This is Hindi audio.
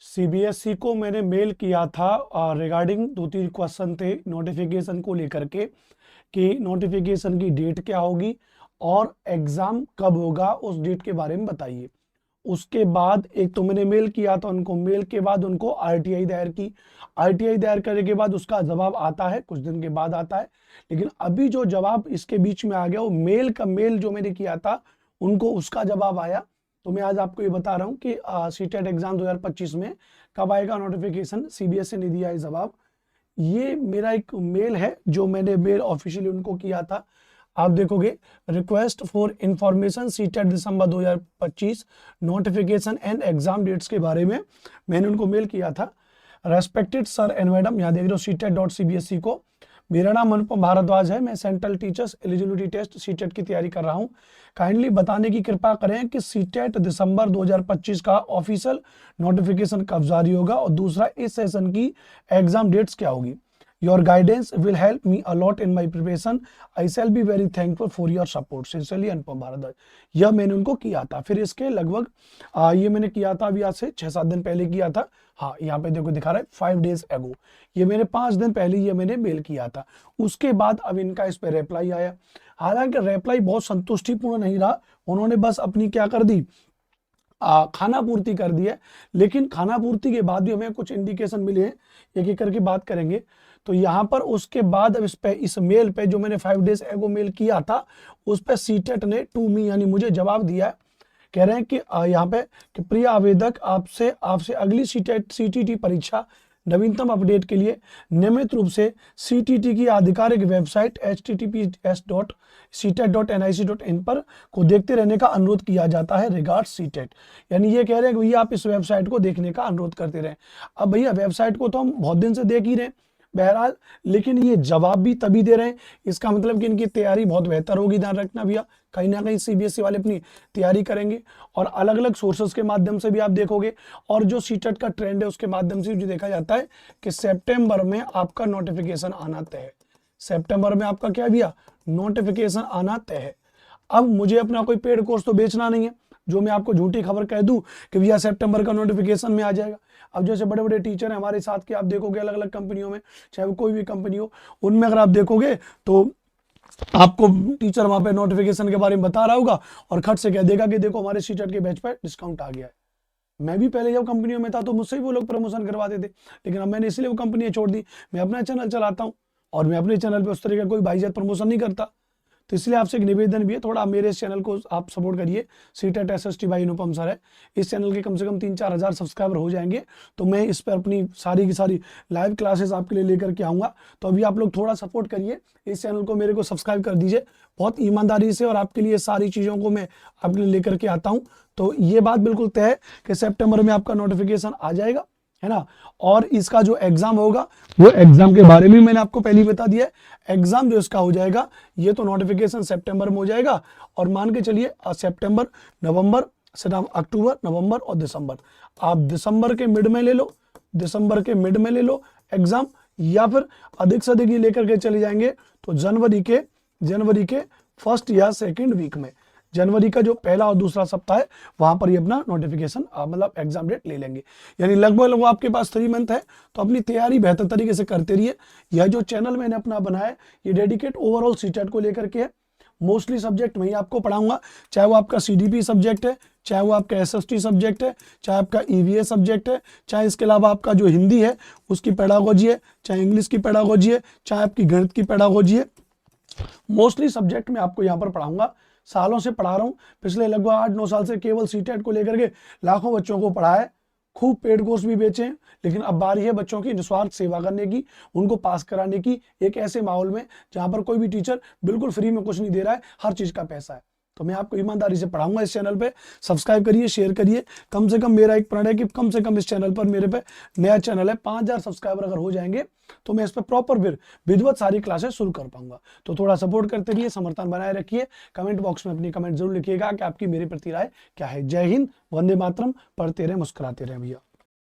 सीबीएसई को मैंने मेल किया था रिगार्डिंग 2-3 क्वेश्चन थे नोटिफिकेशन को लेकर के कि नोटिफिकेशन की डेट क्या होगी और एग्जाम कब होगा, उस डेट के बारे में बताइए। उसके बाद एक तो मैंने मेल किया था उनको, मेल के बाद उनको आरटीआई दायर की। आरटीआई दायर करने के बाद उसका जवाब आता है, कुछ दिन के बाद आता है। लेकिन अभी जो जवाब इसके बीच में आ गया वो मेल का, मेल जो मैंने किया था उनको उसका जवाब आया। तो मैं आज आपको ये बता रहा हूँ कि सीटेट एग्जाम 2025 में कब आएगा नोटिफिकेशन। सीबीएसई ने दिया है जवाब। ये मेरा एक मेल है जो मैंने मेल ऑफिशियली उनको किया था। आप देखोगे, request for information CTET December 2025 notification and exam dates के बारे में मैंने उनको मेल किया था। रेस्पेक्टेड सर एंड मैडम, यहाँ देख रहे हो CTET.CBSE को। मेरा नाम अनुपम भारद्वाज है। मैं central teachers eligibility test CTET की तैयारी कर रहा हूँ। काइंडली बताने की कृपा करें कि सीटेट दिसंबर 2025 का ऑफिशियल नोटिफिकेशन कब जारी होगा और दूसरा इस सेशन की एग्जाम डेट्स क्या होगी। Your guidance will help me a lot in my preparation. I shall be very thankful for your support. Sincerely अनुपम भारद्वाज। यह मैंने उनको किया था। फिर इसके लगभग ये मैंने किया था अभी आज से 6-7 दिन पहले किया था। हाँ, यहाँ पे देखो दिखा रहा है 5 days ago। ये मैंने 5 दिन पहले ये मैंने मेल किया था। उसके बाद अब इनका इस पर रिप्लाई आया। हालांकि रिप्लाई बहुत संतुष्टिपूर्ण नहीं रहा। उन्होंने बस अपनी क्या कर दी, खाना पूर्ति कर दी है। लेकिन खाना पूर्ति के बाद भी हमें कुछ इंडिकेशन मिले हैं, एक एक करके बात करेंगे। तो यहाँ पर उसके बाद अब इस मेल पे जो मैंने 5 days एगो मेल किया था उस पे सीटेट ने टू मी यानी मुझे जवाब दिया है। कह रहे हैं कि यहाँ पे कि प्रिय आवेदक, आपसे अगली सीटीटी परीक्षा नवीनतम अपडेट के लिए नियमित रूप से सीटीटी की आधिकारिक वेबसाइट https://ctet.nic.in पर को देखते रहने का अनुरोध किया जाता है। Regards CTET. यानी ये कह रहे हैं कि भैया आप इस वेबसाइट को देखने का अनुरोध करते रहें। अब भैया वेबसाइट को तो हम बहुत दिन से देख ही रहे हैं बहरहाल, लेकिन ये जवाब भी तभी दे रहे हैं, इसका मतलब कि इनकी तैयारी बहुत बेहतर होगी। ध्यान रखना भैया, कहीं ना कहीं सीबीएसई वाले अपनी तैयारी करेंगे और अलग अलग सोर्सेस के माध्यम से भी आप देखोगे। और जो सीटेट का ट्रेंड है उसके माध्यम से जो देखा जाता है कि सितंबर में आपका नोटिफिकेशन आना तय है। सितंबर में आपका क्या भैया, नोटिफिकेशन आना तय है। अब मुझे अपना कोई पेड कोर्स तो बेचना नहीं है जो मैं आपको झूठी खबर कह दूं कि भैया सितंबर का नोटिफिकेशन में आ जाएगा। अब जैसे बड़े बड़े टीचर हैं हमारे साथ के, आप देखोगे अलग अलग कंपनियों में, चाहे वो कोई भी कंपनी हो, उनमें अगर आप देखोगे तो आपको टीचर वहां पे नोटिफिकेशन के बारे में बता रहा होगा और खट से कह देगा कि देखो हमारे सीटेट के बैच पर डिस्काउंट आ गया है। मैं भी पहले जब कंपनियों में था तो मुझसे भी वो लोग प्रमोशन करवाते थे, लेकिन अब मैंने इसलिए वो कंपनियां छोड़ दी। मैं अपना चैनल चलाता हूँ और मैं अपने चैनल पे उस तरह का कोई भाईजात प्रमोशन नहीं करता। तो इसलिए आपसे एक निवेदन भी है, थोड़ा मेरे इस चैनल को आप सपोर्ट करिए। सीटेट SST भाई अनुपम सर है। इस चैनल के कम से कम 3-4 हज़ार सब्सक्राइबर हो जाएंगे तो मैं इस पर अपनी सारी की सारी लाइव क्लासेस आपके लिए लेकर के आऊँगा। तो अभी आप लोग थोड़ा सपोर्ट करिए, इस चैनल को मेरे को सब्सक्राइब कर दीजिए बहुत ईमानदारी से, और आपके लिए सारी चीज़ों को मैं आपके लिए लेकर के आता हूँ। तो ये बात बिल्कुल तय है कि सितंबर में आपका नोटिफिकेशन आ जाएगा, है ना। और इसका जो एग्जाम होगा वो एग्जाम के बारे में मैंने आपको पहले ही बता दिया है। एग्जाम जो इसका हो जाएगा ये तो नोटिफिकेशन सितंबर में हो जाएगा, और मान के चलिए सितंबर, नवंबर, अक्टूबर, नवंबर और दिसंबर। आप दिसंबर के मिड में ले लो, दिसंबर के मिड में ले लो एग्जाम, या फिर अधिक से अधिक ये लेकर के चले जाएंगे तो जनवरी के फर्स्ट या सेकेंड वीक में, जनवरी का जो पहला और दूसरा सप्ताह है वहां पर ये अपना नोटिफिकेशन मतलब एग्जाम डेट ले लेंगे। यानी लगभग आपके पास 3 मंथ है। तो अपनी तैयारी बेहतर तरीके से करते रहिए। यह जो चैनल मैंने अपना बनाया है ये डेडिकेट ओवरऑल सीटेट को लेकर के है। मोस्टली सब्जेक्ट मैं ही आपको पढ़ाऊंगा, चाहे वो आपका CDP सब्जेक्ट है, चाहे वो आपका SST सब्जेक्ट है, चाहे आपका EVA सब्जेक्ट है, चाहे इसके अलावा आपका जो हिंदी है उसकी पेडागोजी है, चाहे इंग्लिश की पेडागोजी है, चाहे आपकी गणित की पेडागोजी है। मोस्टली सब्जेक्ट मैं आपको यहाँ पर पढ़ाऊंगा। सालों से पढ़ा रहा हूँ, पिछले लगभग 8-9 साल से केवल सीटेट को लेकर के लाखों बच्चों को पढ़ा है। खूब पेड कोर्स भी बेचे हैं, लेकिन अब बारी है बच्चों की निस्वार्थ सेवा करने की, उनको पास कराने की, एक ऐसे माहौल में जहां पर कोई भी टीचर बिल्कुल फ्री में कुछ नहीं दे रहा है, हर चीज का पैसा है। तो मैं आपको ईमानदारी से पढ़ाऊंगा। इस चैनल पे सब्सक्राइब करिए, शेयर करिए। कम से कम मेरा एक प्रण है कि कम से कम इस चैनल पर, मेरे पे नया चैनल है, 5000 सब्सक्राइबर अगर हो जाएंगे तो मैं इस पर प्रॉपर फिर विधिवत सारी क्लासेस शुरू कर पाऊंगा। तो थोड़ा सपोर्ट करते रहिए, समर्थन बनाए रखिए। कमेंट बॉक्स में अपनी कमेंट जरूर लिखिएगा कि आपकी मेरे प्रति राय क्या है। जय हिंद, वंदे मातरम। पढ़ते रहे, मुस्कुराते रहे भैया।